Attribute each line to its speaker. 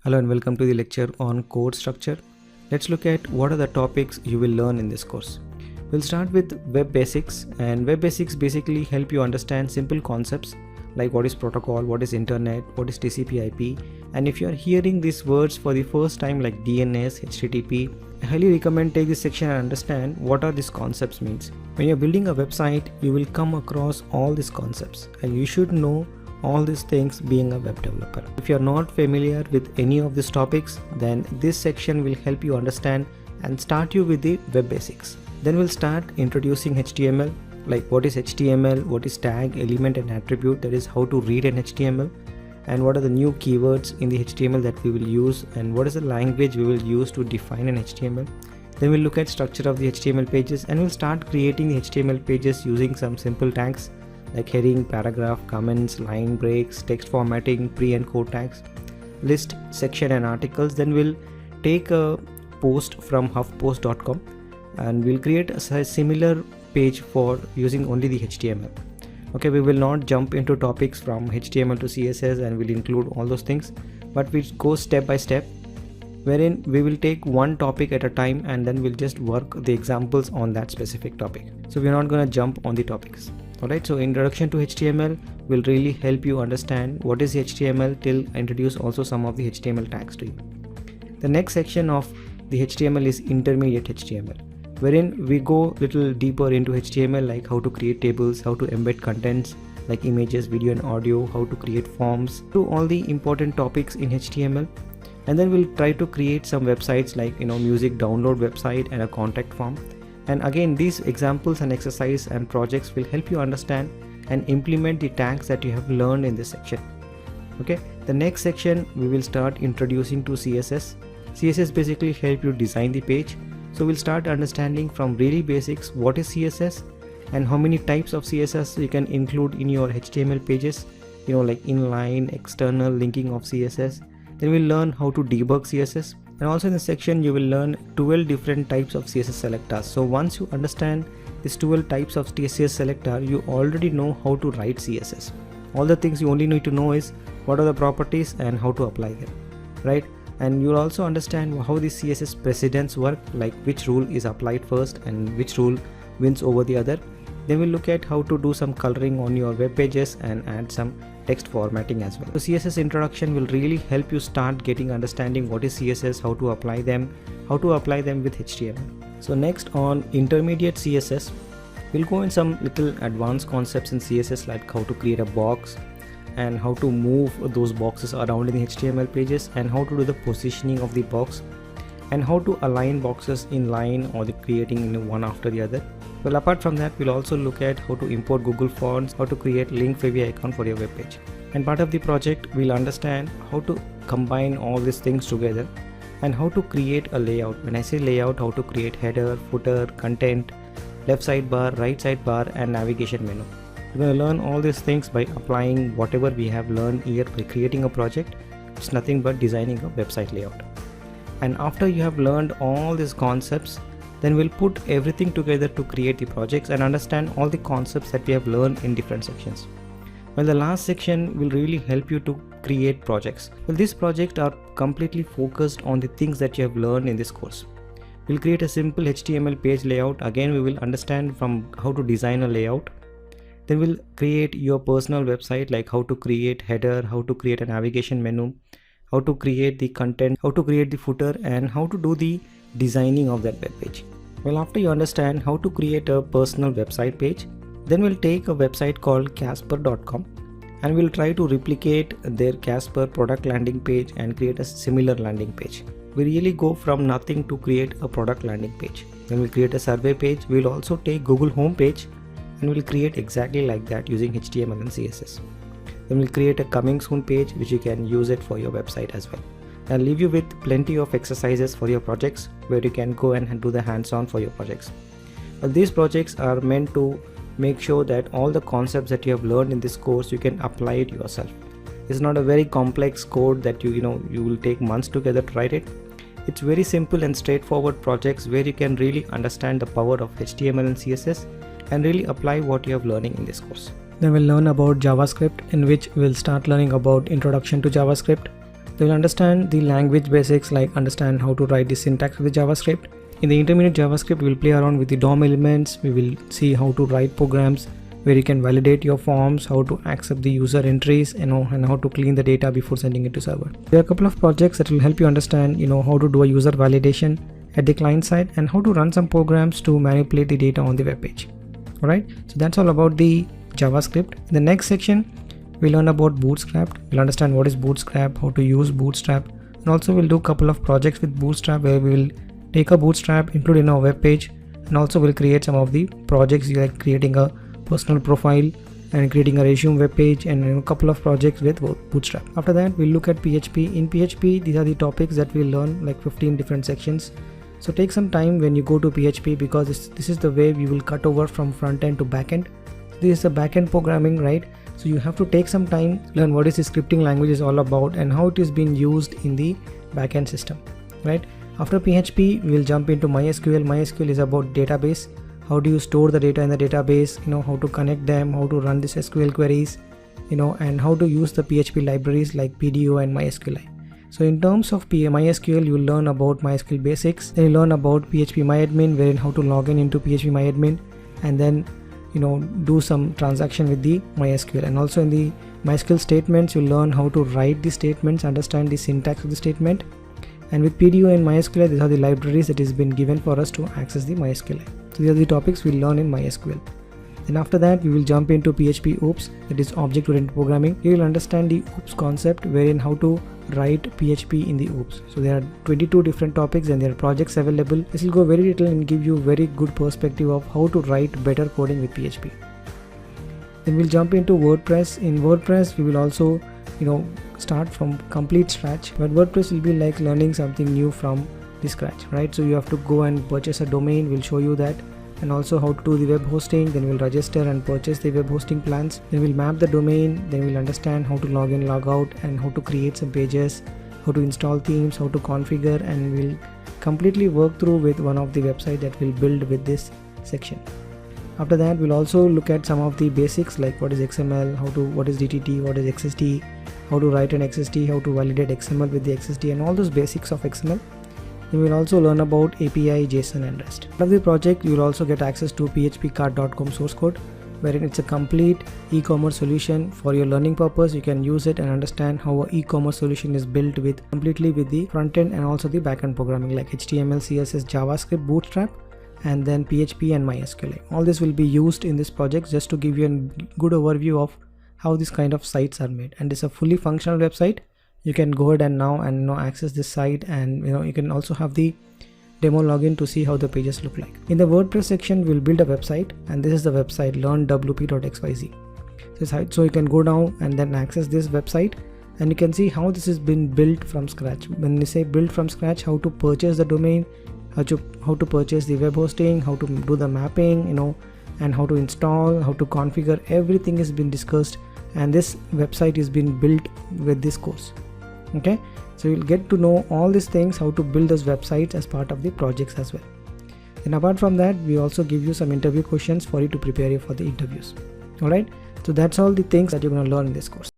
Speaker 1: Hello and welcome to the lecture on code structure. Let's look at what are the topics you will learn in this course. We'll start with web basics, and web basics basically help you understand simple concepts like what is protocol, what is internet, what is TCP IP, and if you are hearing these words for the first time like DNS, HTTP, I highly recommend take this section and understand what are these concepts means. When you're building a website, you will come across all these concepts and you should know all these things being a web developer. If you're not familiar with any of these topics, then this section will help you understand and start you with the web basics. Then we'll start introducing HTML, like what is HTML, what is tag, element and attribute, that is how to read an HTML, and what are the new keywords in the HTML that we will use, and what is the language we will use to define an HTML. Then we'll look at structure of the HTML pages, and we'll start creating the HTML pages using some simple tags like heading, paragraph, comments, line breaks, text formatting, pre and quote tags, list, section and articles. Then we'll take a post from huffpost.com and we'll create a similar page for using only the HTML. Okay, we will not jump into topics from HTML to CSS and we'll include all those things, but we'll go step by step, wherein we will take one topic at a time and then we'll just work the examples on that specific topic. So we're not going to jump on the topics. Alright, so introduction to HTML will really help you understand what is HTML till I introduce also some of the HTML tags to you. The next section of the HTML is intermediate HTML, wherein we go little deeper into HTML, like how to create tables, how to embed contents like images, video and audio, how to create forms, to all the important topics in HTML. And then we'll try to create some websites like music download website and a contact form. And again, these examples and exercise and projects will help you understand and implement the tags that you have learned in this section. Okay, the next section we will start introducing to CSS. CSS basically help you design the page. So we'll start understanding from really basics what is CSS and how many types of CSS you can include in your HTML pages, like inline, external, linking of CSS. Then we'll learn how to debug CSS. And also in this section you will learn 12 different types of CSS selectors. So once you understand these 12 types of CSS selector, you already know how to write CSS. All the things you only need to know is what are the properties and how to apply them, right? And you'll also understand how the CSS precedents work, like which rule is applied first and which rule wins over the other. Then we'll look at how to do some coloring on your web pages and add some text formatting as well. So CSS introduction will really help you start getting understanding what is CSS, how to apply them with HTML. So next, on intermediate CSS, we'll go in some little advanced concepts in CSS, like how to create a box and how to move those boxes around in the HTML pages, and how to do the positioning of the box, and how to align boxes in line or the creating one after the other. Well, apart from that, we'll also look at how to import Google Fonts, how to create link favy icon for your web page. And part of the project, we'll understand how to combine all these things together and how to create a layout. When I say layout, how to create header, footer, content, left sidebar, right sidebar and navigation menu. We're going to learn all these things by applying whatever we have learned here by creating a project. It's nothing but designing a website layout. And after you have learned all these concepts, then we'll put everything together to create the projects and understand all the concepts that we have learned in different sections. Well, the last section will really help you to create projects. Well, these projects are completely focused on the things that you have learned in this course. We'll create a simple HTML page layout. Again, we will understand from how to design a layout. Then we'll create your personal website, like how to create header, how to create a navigation menu, how to create the content, how to create the footer, and how to do the designing of that web page. Well, after you understand how to create a personal website page, then we'll take a website called Casper.com and we'll try to replicate their Casper product landing page and create a similar landing page. We really go from nothing to create a product landing page. Then we'll create a survey page. We'll also take Google homepage and we'll create exactly like that using HTML and CSS. Then we'll create a coming soon page which you can use it for your website as well. I'll leave you with plenty of exercises for your projects where you can go and do the hands-on for your projects. But these projects are meant to make sure that all the concepts that you have learned in this course, you can apply it yourself. It's not a very complex code that you will take months together to write it. It's very simple and straightforward projects where you can really understand the power of HTML and CSS and really apply what you have learning in this course. Then we'll learn about JavaScript, in which we'll start learning about introduction to JavaScript, They will understand the language basics, like understand how to write the syntax of the JavaScript. In the intermediate JavaScript, we will play around with the DOM elements. We will see how to write programs where you can validate your forms, how to accept the user entries, and how to clean the data before sending it to server. There are a couple of projects that will help you understand, how to do a user validation at the client side and how to run some programs to manipulate the data on the web page. Alright, so that's all about the JavaScript. In the next section, we'll learn about Bootstrap. We'll understand what is Bootstrap, how to use Bootstrap, and also we'll do a couple of projects with Bootstrap where we will take a Bootstrap, include in our web page, and also we'll create some of the projects like creating a personal profile and creating a resume web page, and a couple of projects with Bootstrap. After that, we'll look at PHP. In PHP, these are the topics that we'll learn, like 15 different sections. So take some time when you go to PHP, because this is the way we will cut over from front end to back end. This is the back end programming, right? So you have to take some time, learn what is the scripting language is all about and how it is being used in the backend system, right? After PHP, we will jump into MySQL. MySQL is about database. How do you store the data in the database? How to connect them, how to run this SQL queries, and how to use the PHP libraries like PDO and MySQLi. So in terms of MySQL, you will learn about MySQL basics. Then you learn about PHPMyAdmin, wherein how to log into PHPMyAdmin, and then do some transaction with the MySQL. And also in the MySQL statements, you learn how to write the statements, understand the syntax of the statement. And with PDO and MySQL, these are the libraries that is been given for us to access the MySQL. So these are the topics we'll learn in MySQL. Then after that, we will jump into PHP OOPS, that is object-oriented programming. You will understand the OOPS concept, wherein how to write PHP in the OOPS. So there are 22 different topics and there are projects available. This will go very little and give you very good perspective of how to write better coding with PHP. Then we'll jump into WordPress. In WordPress, we will also start from complete scratch, but WordPress will be like learning something new from the scratch, right? So you have to go and purchase a domain. We'll show you that, and also how to do the web hosting. Then we'll register and purchase the web hosting plans. Then we'll map the domain. Then we'll understand how to log in, log out, and how to create some pages, how to install themes, how to configure, and we'll completely work through with one of the websites that we'll build with this section. After that, we'll also look at some of the basics like what is XML, what is DTT, what is XST, how to write an XST, how to validate XML with the XST, and all those basics of XML. You will also learn about API, JSON, and REST. Out of the project, you will also get access to phpcart.com source code, wherein it's a complete e-commerce solution for your learning purpose. You can use it and understand how an e-commerce solution is built completely with the front end and also the back end programming like HTML, CSS, JavaScript, Bootstrap, and then PHP and MySQL. All this will be used in this project just to give you a good overview of how this kind of sites are made. And it's a fully functional website. You can go ahead and now access this site, and you can also have the demo login to see how the pages look like. In the WordPress section, we'll build a website, and this is the website learnwp.xyz. So you can go down and then access this website, and you can see how this has been built from scratch. When we say built from scratch, how to purchase the domain, how to purchase the web hosting, how to do the mapping, and how to install, how to configure, everything has been discussed, and this website is being built with this course. Okay, so you'll get to know all these things, how to build those websites as part of the projects as well. And apart from that, we also give you some interview questions for you to prepare you for the interviews. Alright, so that's all the things that you're going to learn in this course.